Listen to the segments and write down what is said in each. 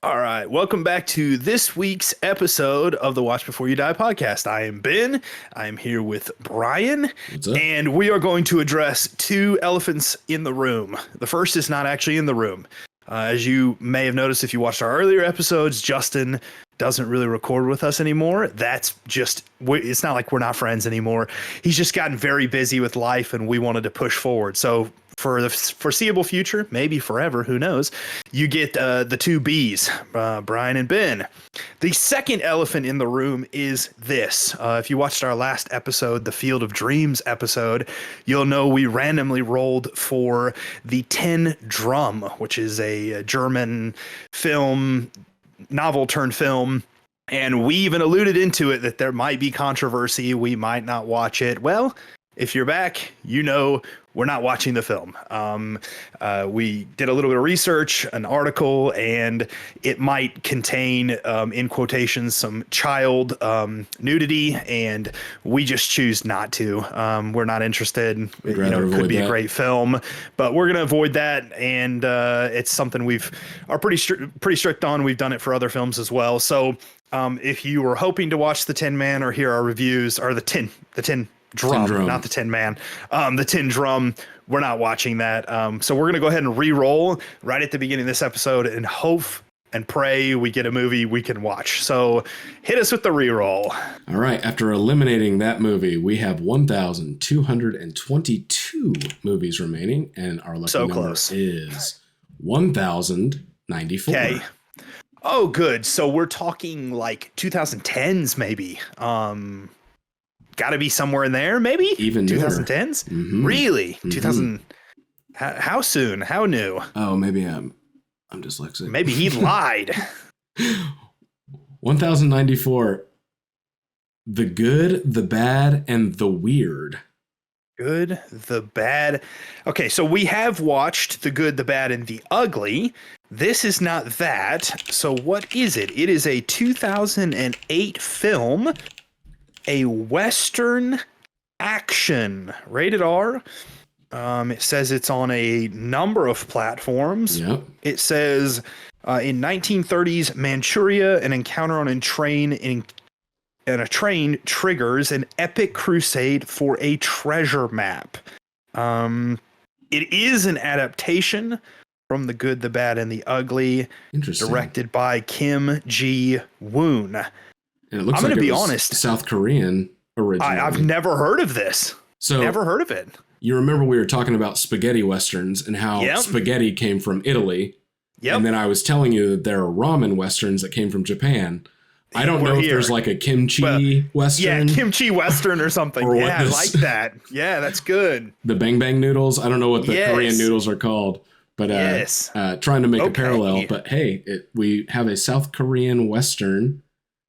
All right, welcome back to this week's episode of the Watch Before You Die podcast. I am Ben. I am here with Brian, and we are going to address two elephants in the room. The first is not actually in the room. As you may have noticed if you watched our earlier episodes, Justin doesn't really record with us anymore. That's just, it's not like we're not friends anymore. He's just gotten very busy with life, and we wanted to push forward. So for the foreseeable future, maybe forever, who knows, you get the two Bs, Brian and Ben. The second elephant in the room is this. If you watched our last episode, the Field of Dreams episode, you'll know we randomly rolled for the 10 Drum, which is a German film, novel turned film. And we even alluded into it that there might be controversy. We might not watch it. Well, if you're back, you know we're not watching the film. We did a little bit of research, an article, and it might contain, in quotations, some child nudity, and we just choose not to. We're not interested. It could be a great film, but we're going to avoid that, and it's something we are pretty strict on. We've done it for other films as well. So if you were hoping to watch the Tin Man or hear our reviews, or the Tin Drum, not the Tin Man, the Tin Drum, we're not watching that. So we're going to go ahead and re-roll right at the beginning of this episode and hope and pray we get a movie we can watch. So hit us with the re-roll. All right. After eliminating that movie, we have 1,222 movies remaining, and our lucky number is 1,094. Okay. Oh, good. So we're talking like 2010s maybe. Got to be somewhere in there, maybe? Even 2010s? Mm-hmm. Really? Mm-hmm. 2000? How soon? How new? Oh, maybe I'm dyslexic. Maybe he lied. 1094. The Good, the Bad, and the Weird. Good, the Bad. Okay, so we have watched The Good, the Bad, and the Ugly. This is not that. So what is it? It is a 2008 film. A Western action, rated R. It says it's on a number of platforms. Yep. It says in 1930s Manchuria, an encounter on a train triggers an epic crusade for a treasure map. It is an adaptation from The Good, the Bad, and the Ugly. Interesting. Directed by Kim Ji-woon. And it looks I'm going to be honest. South Korean originally. I've never heard of this. Never heard of it. You remember we were talking about spaghetti westerns and how spaghetti came from Italy. Yep. And then I was telling you that there are ramen westerns that came from Japan. I don't know if there's like a kimchi western. Yeah, kimchi western or something. I like that. Yeah, that's good. The bang bang noodles. I don't know what the Korean noodles are called. But trying to make a parallel. But hey, we have a South Korean western.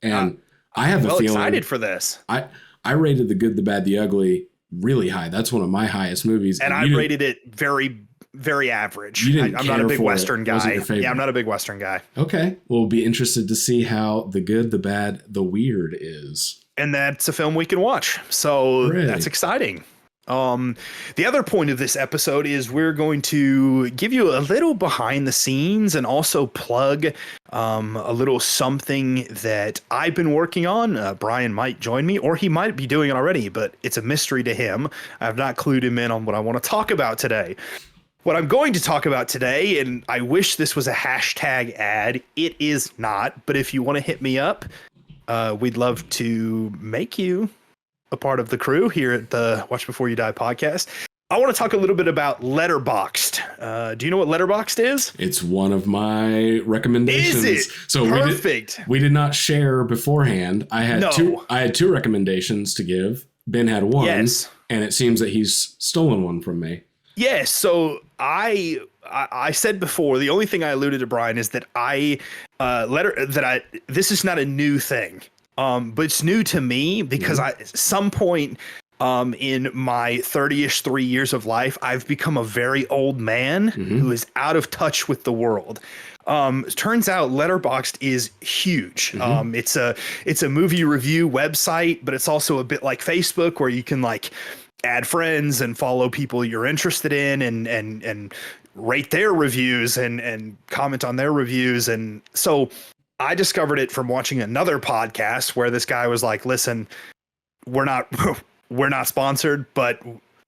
And I have a feeling excited for this. I rated The Good, the Bad, the Ugly really high. That's one of my highest movies. And I rated it very, very average. I'm not a big Western guy. Yeah, I'm not a big Western guy. Okay. We'll be interested to see how The Good, the Bad, the Weird is. And that's a film we can watch. So that's exciting. The other point of this episode is we're going to give you a little behind the scenes and also plug a little something that I've been working on. Brian might join me, or he might be doing it already, but it's a mystery to him. I have not clued him in on what I want to talk about today. What I'm going to talk about today, and I wish this was a hashtag ad, it is not, but if you want to hit me up, we'd love to make you a part of the crew here at the Watch Before You Die podcast. I want to talk a little bit about Letterboxd. Do you know what Letterboxd is? It's one of my recommendations. Is it? So perfect. We did not share beforehand. I had two recommendations to give. Ben had one, and it seems that he's stolen one from me. Yes. So I said before, the only thing I alluded to Brian is that this is not a new thing. But it's new to me because at some point in my 30-ish 3 years of life, I've become a very old man who is out of touch with the world. Turns out Letterboxd is huge. It's a movie review website, but it's also a bit like Facebook where you can like add friends and follow people you're interested in and rate their reviews and comment on their reviews. And so I discovered it from watching another podcast where this guy was like, listen, we're not sponsored, but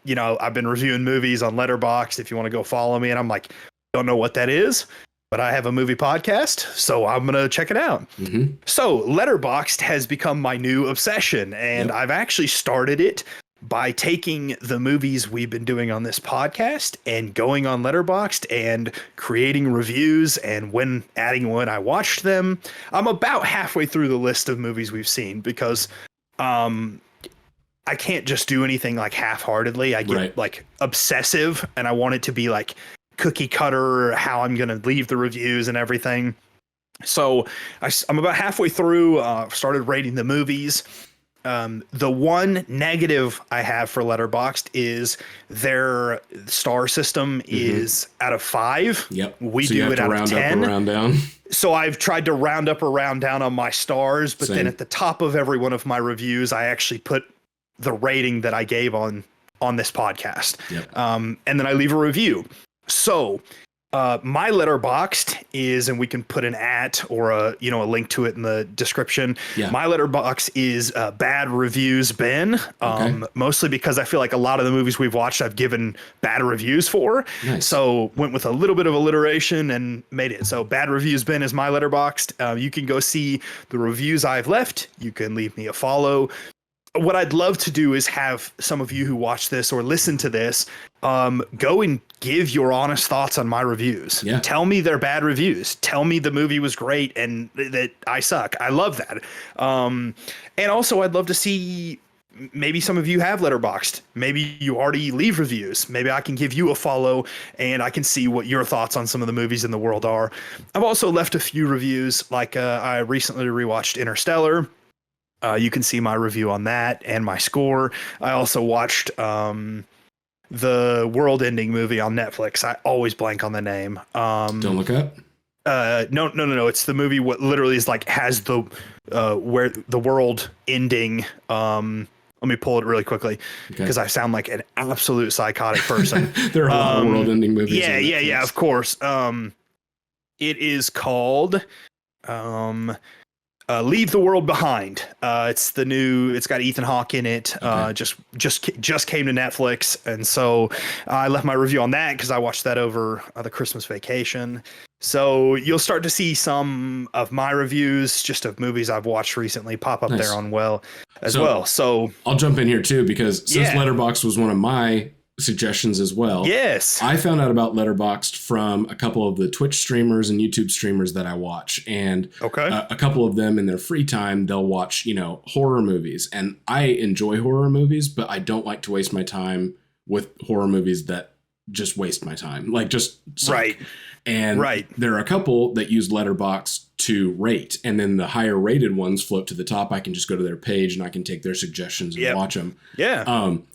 you know, I've been reviewing movies on Letterboxd if you want to go follow me. And I'm like, don't know what that is, but I have a movie podcast, so I'm going to check it out. Mm-hmm. So Letterboxd has become my new obsession, and I've actually started it by taking the movies we've been doing on this podcast and going on Letterboxd and creating reviews, and when I watched them. I'm about halfway through the list of movies we've seen because I can't just do anything like half-heartedly. I get like obsessive, and I want it to be like cookie cutter how I'm going to leave the reviews and everything. So I'm about halfway through, started rating the movies. The one negative I have for Letterboxd is their star system is out of 5. Yep. We do it out of 10. Up, round down. So I've tried to round up or round down on my stars, but then at the top of every one of my reviews, I actually put the rating that I gave on this podcast. Yep. And then I leave a review. So my Letterboxd is, and we can put an @ or a link to it in the description. Yeah. My Letterboxd is Bad Reviews Ben, mostly because I feel like a lot of the movies we've watched I've given bad reviews for. Nice. So went with a little bit of alliteration and made it. So Bad Reviews Ben is my Letterboxd. You can go see the reviews I've left. You can leave me a follow. What I'd love to do is have some of you who watch this or listen to this go and give your honest thoughts on my reviews. Yeah. Tell me they're bad reviews. Tell me the movie was great and that I suck. I love that. And also I'd love to see, maybe some of you have Letterboxd. Maybe you already leave reviews. Maybe I can give you a follow and I can see what your thoughts on some of the movies in the world are. I've also left a few reviews, like I recently rewatched Interstellar. You can see my review on that and my score. I also watched the world-ending movie on Netflix. I always blank on the name. Don't Look Up? No. It's the movie what literally is like has the where the world ending. Let me pull it really quickly because I sound like an absolute psychotic person. There are a lot of world-ending movies. Yeah. Of course. It is called. Leave the World Behind. It's got Ethan Hawke in it. Just came to Netflix. And so I left my review on that because I watched that over the Christmas vacation. So you'll start to see some of my reviews just of movies I've watched recently pop up there on as well. So I'll jump in here too, because since Letterboxd was one of my suggestions as well. Yes. I found out about Letterboxd from a couple of the Twitch streamers and YouTube streamers that I watch. And a couple of them in their free time, they'll watch, horror movies. And I enjoy horror movies, but I don't like to waste my time with horror movies that just waste my time. Like just suck. Right. And there are a couple that use Letterboxd to rate, and then the higher rated ones float to the top. I can just go to their page and I can take their suggestions and watch them. Yeah.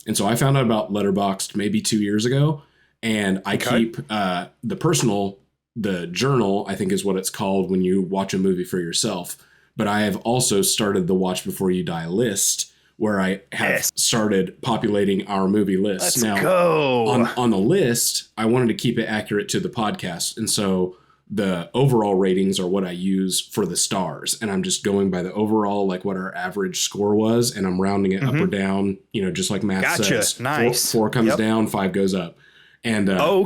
And so I found out about Letterboxd maybe 2 years ago, and I keep the journal, I think is what it's called when you watch a movie for yourself. But I have also started the Watch Before You Die list, where I have started populating our movie list. Let's go. On the list, I wanted to keep it accurate to the podcast. And so the overall ratings are what I use for the stars. And I'm just going by the overall, like what our average score was. And I'm rounding it up or down, just like math says. Nice. Four comes down, 5 goes up. And I'm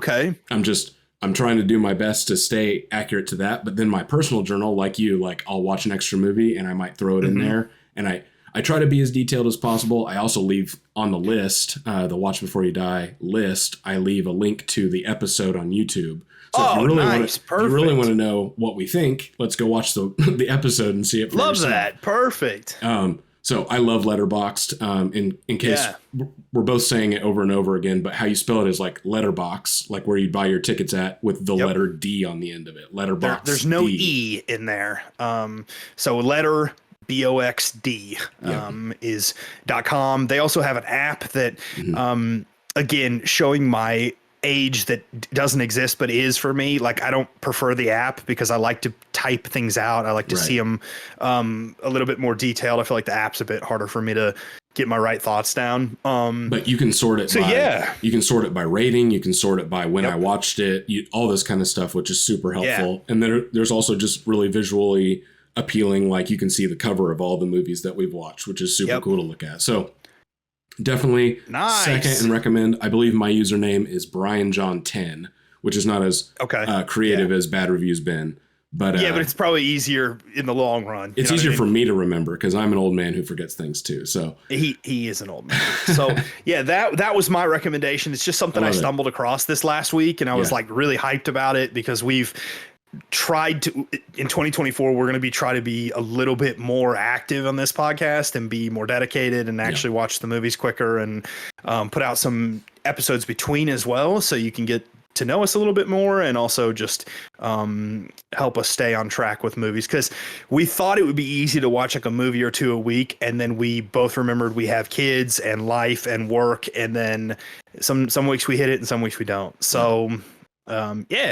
trying to do my best to stay accurate to that. But then my personal journal, like you, like I'll watch an extra movie and I might throw it in there. And I try to be as detailed as possible. I also leave on the list, the Watch Before You Die list, I leave a link to the episode on YouTube. So if you really want to know what we think, let's go watch the episode and see it for yourself. Love that. Perfect. So I love Letterboxd. In case we're both saying it over and over again, but how you spell it is like letterbox, like where you buy your tickets at with the letter D on the end of it. Letterboxd. There's no E in there. So letter BOXD is .com. They also have an app that, again, showing my age that doesn't exist but is for me. Like I don't prefer the app because I like to type things out. I like to see them a little bit more detailed. I feel like the app's a bit harder for me to get my right thoughts down. But you can sort it you can sort it by rating, you can sort it by when I watched it, all this kind of stuff, which is super helpful. Yeah. And then there's also just really visually appealing, like you can see the cover of all the movies that we've watched, which is super cool to look at. So definitely second and recommend. I believe my username is BrianJohn10, which is not as creative as Bad Review's been. But but it's probably easier in the long run. It's easier for me to remember because I'm an old man who forgets things too. So he is an old man. So that was my recommendation. It's just something I stumbled across this last week, and I was like really hyped about it because we've tried to in 2024 we're going to try to be a little bit more active on this podcast and be more dedicated and actually watch the movies quicker and put out some episodes between as well, so you can get to know us a little bit more and also just help us stay on track with movies, because we thought it would be easy to watch like a movie or two a week, and then we both remembered we have kids and life and work, and then some weeks we hit it and some weeks we don't. So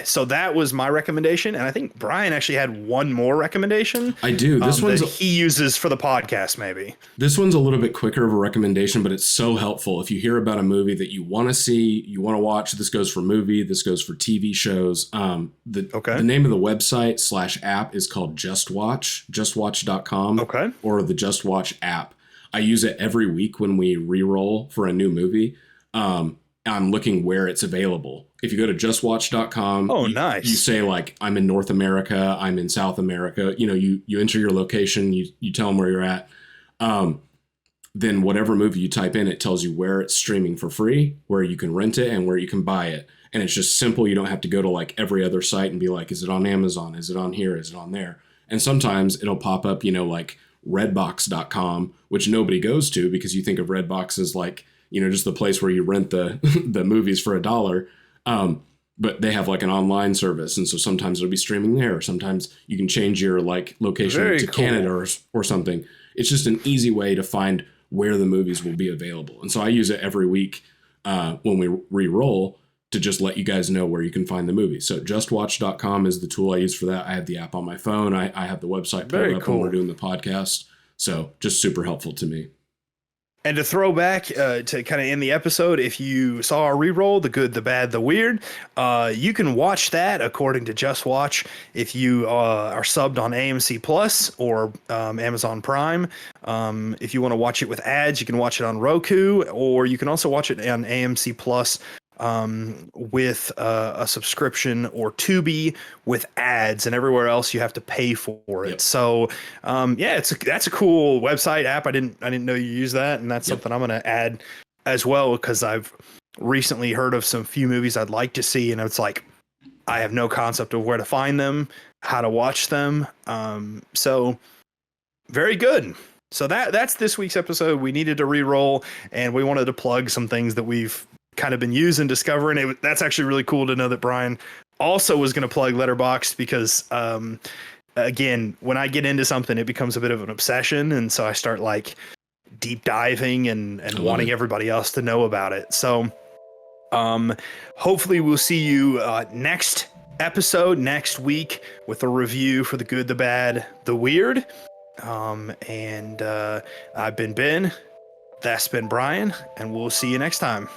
so that was my recommendation, and I think Brian actually had one more recommendation. I do. This one's that he uses for the podcast. Maybe this one's a little bit quicker of a recommendation, but it's so helpful if you hear about a movie that you want to see, you want to watch. This goes for movie. This goes for TV shows. The name of the website / app is called JustWatch, JustWatch.com, or the JustWatch app. I use it every week when we re-roll for a new movie. I'm looking where it's available. If you go to justwatch.com, you say like, I'm in North America, I'm in South America, you enter your location, you tell them where you're at. Then whatever movie you type in, it tells you where it's streaming for free, where you can rent it, and where you can buy it. And it's just simple. You don't have to go to like every other site and be like, is it on Amazon? Is it on here? Is it on there? And sometimes it'll pop up, like redbox.com, which nobody goes to because you think of Redbox as like, just the place where you rent the the movies for $1. But they have like an online service. And so sometimes it'll be streaming there. Or sometimes you can change your like location to Canada or something. It's just an easy way to find where the movies will be available. And so I use it every week when we re-roll to just let you guys know where you can find the movie. So justwatch.com is the tool I use for that. I have the app on my phone. I have the website pulled up when we're doing the podcast. So just super helpful to me. And to throw back to kind of end the episode, if you saw our reroll, The Good, the Bad, the Weird, you can watch that according to Just Watch if you are subbed on AMC Plus or Amazon Prime. If you want to watch it with ads, you can watch it on Roku, or you can also watch it on AMC Plus with a subscription, or Tubi with ads, and everywhere else you have to pay for it. Yep. So that's a cool website app. I didn't know you use that, and that's something I'm going to add as well, because I've recently heard of some few movies I'd like to see, and it's like I have no concept of where to find them, how to watch them. So very good. So that's this week's episode. We needed to re-roll, and we wanted to plug some things that we've kind of been using, discovering it. That's actually really cool to know that Brian also was going to plug Letterboxd, because again, when I get into something, it becomes a bit of an obsession, and so I start like deep diving and wanting everybody else to know about it. So hopefully we'll see you next episode next week with a review for The Good, the Bad, the Weird. And I've been Ben, that's been Brian, and we'll see you next time.